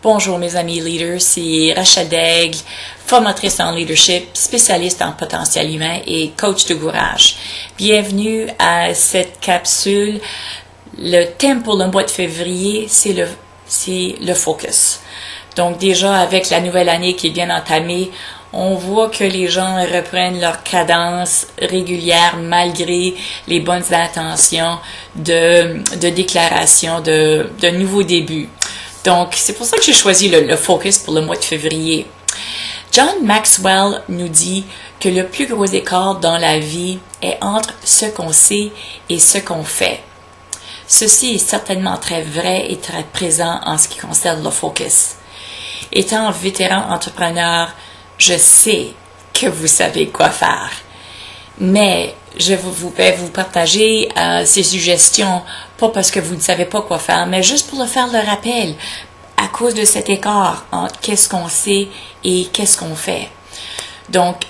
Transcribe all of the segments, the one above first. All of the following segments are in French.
Bonjour mes amis leaders, c'est Rachel Daigle, formatrice en leadership, spécialiste en potentiel humain et coach de courage. Bienvenue à cette capsule. Le thème pour le mois de février, c'est le focus. Donc déjà avec la nouvelle année qui est bien entamée, on voit que les gens reprennent leur cadence régulière malgré les bonnes intentions de déclaration de nouveaux débuts. Donc, c'est pour ça que j'ai choisi le focus pour le mois de février. John Maxwell nous dit que le plus gros écart dans la vie est entre ce qu'on sait et ce qu'on fait. Ceci est certainement très vrai et très présent en ce qui concerne le focus. Étant vétéran entrepreneur, je sais que vous savez quoi faire. Mais je vais vous partager ces suggestions, pas parce que vous ne savez pas quoi faire, mais juste pour le faire le rappel, à cause de cet écart entre qu'est-ce qu'on sait et qu'est-ce qu'on fait. Donc,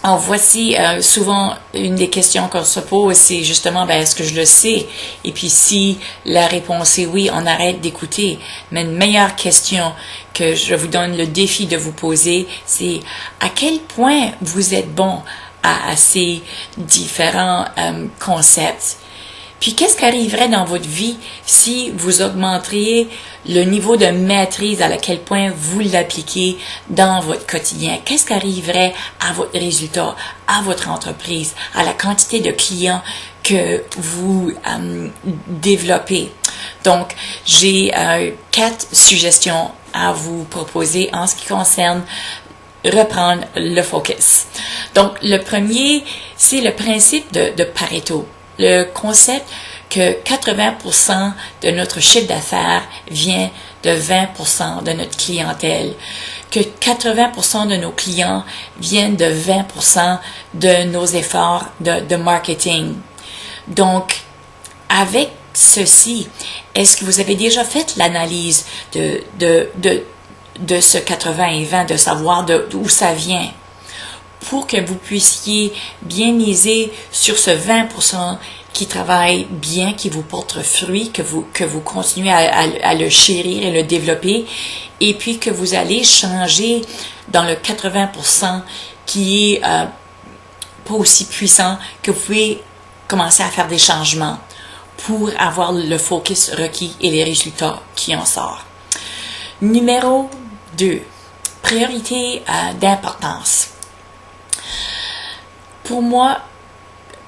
voici souvent une des questions qu'on se pose, c'est justement, est-ce que je le sais? Et puis si la réponse est oui, on arrête d'écouter. Mais une meilleure question que je vous donne le défi de vous poser, c'est à quel point vous êtes bon à ces différents concepts. Puis qu'est-ce qui arriverait dans votre vie si vous augmenteriez le niveau de maîtrise à quel point vous l'appliquez dans votre quotidien? Qu'est-ce qui arriverait à votre résultat, à votre entreprise, à la quantité de clients que vous développez? Donc, j'ai 4 suggestions à vous proposer en ce qui concerne reprendre le focus. Donc, le premier, c'est le principe de Pareto. Le concept que 80% de notre chiffre d'affaires vient de 20% de notre clientèle, que 80% de nos clients viennent de 20% de nos efforts de marketing. Donc, avec ceci, est-ce que vous avez déjà fait l'analyse de ce 80 et 20, de savoir d'où ça vient, pour que vous puissiez bien miser sur ce 20% qui travaille bien, qui vous porte fruit, que vous continuez à le chérir et le développer, et puis que vous allez changer dans le 80% qui est pas aussi puissant, que vous pouvez commencer à faire des changements pour avoir le focus requis et les résultats qui en sortent. Numéro 2, priorité d'importance. Pour moi,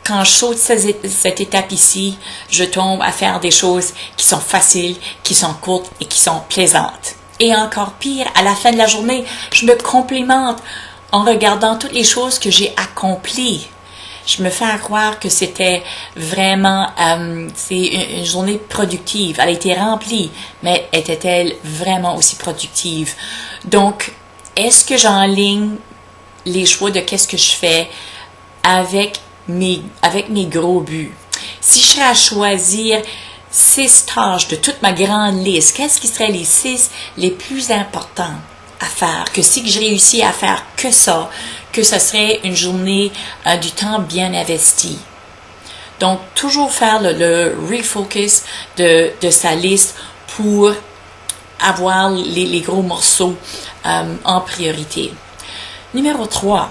quand je saute cette étape ici, je tombe à faire des choses qui sont faciles, qui sont courtes et qui sont plaisantes. Et encore pire, à la fin de la journée, je me complimente en regardant toutes les choses que j'ai accomplies. Je me fais croire que c'était vraiment c'est une journée productive. Elle a été remplie, mais était-elle vraiment aussi productive? Donc, est-ce que j'enligne les choix de qu'est-ce que je fais avec mes gros buts? Si je serais à choisir 6 tâches de toute ma grande liste, qu'est-ce qui seraient les 6 les plus importants à faire? Que si je réussis à faire que ça, que ce serait une journée du temps bien investi. Donc, toujours faire le refocus de sa liste pour avoir les gros morceaux en priorité. Numéro 3.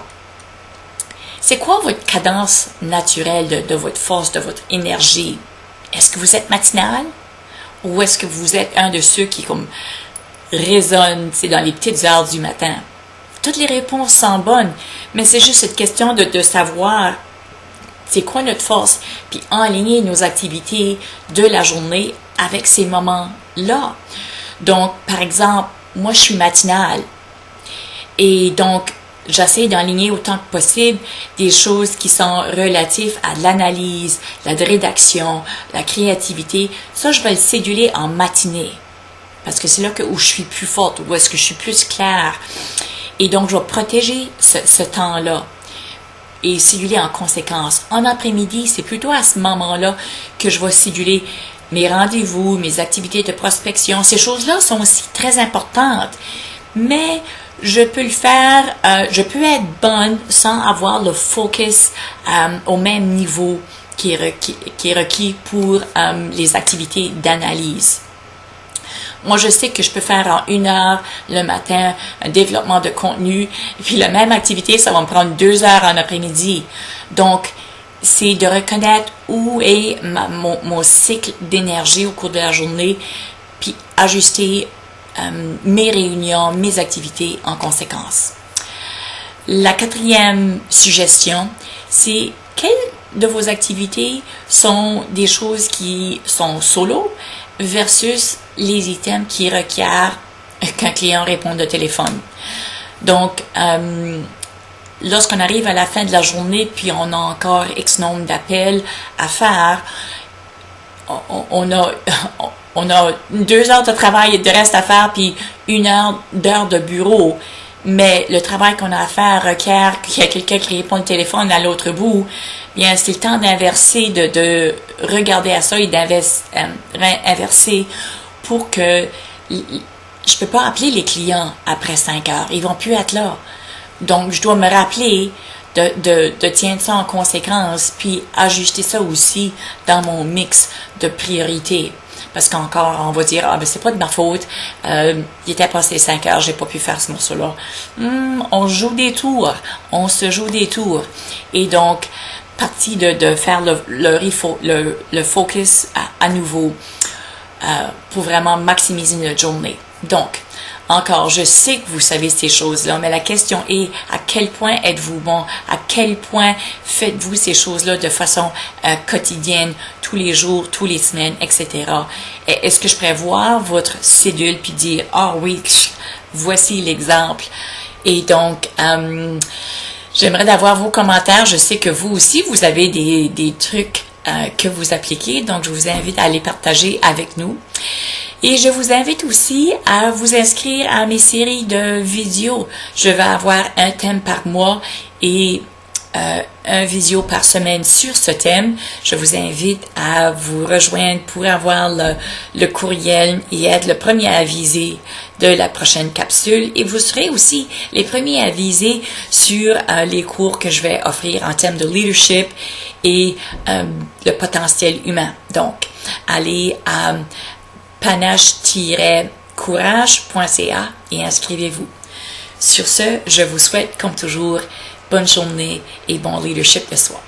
C'est quoi votre cadence naturelle de votre force, de votre énergie? Est-ce que vous êtes matinal? Ou est-ce que vous êtes un de ceux qui résonnent dans les petites heures du matin? Toutes les réponses sont bonnes, mais c'est juste cette question de savoir c'est quoi notre force, puis aligner nos activités de la journée avec ces moments-là. Donc, par exemple, moi je suis matinale et donc j'essaie d'aligner autant que possible des choses qui sont relatives à l'analyse, la rédaction, la créativité. Ça, je vais le céduler en matinée parce que c'est là où je suis plus forte, où est-ce que je suis plus claire. Et donc, je vais protéger ce temps-là et céduler en conséquence. En après-midi, c'est plutôt à ce moment-là que je vais céduler mes rendez-vous, mes activités de prospection. Ces choses-là sont aussi très importantes. Mais je peux le faire, je peux être bonne sans avoir le focus au même niveau qui est requis pour les activités d'analyse. Moi, je sais que je peux faire en 1 heure le matin un développement de contenu, et puis la même activité, ça va me prendre 2 heures en après-midi. Donc, c'est de reconnaître où est mon cycle d'énergie au cours de la journée, puis ajuster mes réunions, mes activités en conséquence. La 4e suggestion, c'est quelles de vos activités sont des choses qui sont solo versus les items qui requièrent qu'un client réponde au téléphone. Donc, lorsqu'on arrive à la fin de la journée, puis on a encore X nombre d'appels à faire, on a 2 heures de travail et de reste à faire, puis 1 heure de bureau. Mais le travail qu'on a à faire requiert qu'il y a quelqu'un qui répond au téléphone à l'autre bout. Bien, c'est le temps d'inverser, de regarder à ça et d'inverser pour que je peux pas appeler les clients après 5 heures. Ils vont plus être là. Donc, je dois me rappeler de tenir ça en conséquence, puis ajuster ça aussi dans mon mix de priorités. Parce qu'encore, on va dire, ben c'est pas de ma faute, il était passé 5 heures, j'ai pas pu faire ce morceau-là. On joue des tours, on se joue des tours. Et donc, partie de faire le focus à nouveau pour vraiment maximiser notre journée. Donc, encore, je sais que vous savez ces choses-là, mais la question est à quel point êtes-vous bon, à quel point faites-vous ces choses-là de façon quotidienne, tous les jours, toutes les semaines, etc. Est-ce que je pourrais voir votre cédule puis dire, ah oui, voici l'exemple. Et donc, j'aimerais d'avoir vos commentaires. Je sais que vous aussi, vous avez des trucs que vous appliquez, donc je vous invite à les partager avec nous. Et je vous invite aussi à vous inscrire à mes séries de vidéos. Je vais avoir un thème par mois et un vidéo par semaine sur ce thème. Je vous invite à vous rejoindre pour avoir le courriel et être le premier avisé de la prochaine capsule. Et vous serez aussi les premiers avisés sur les cours que je vais offrir en termes de leadership et le potentiel humain. Donc, allez à panache-courage.ca et inscrivez-vous. Sur ce, je vous souhaite, comme toujours, bonne journée et bon leadership de soi.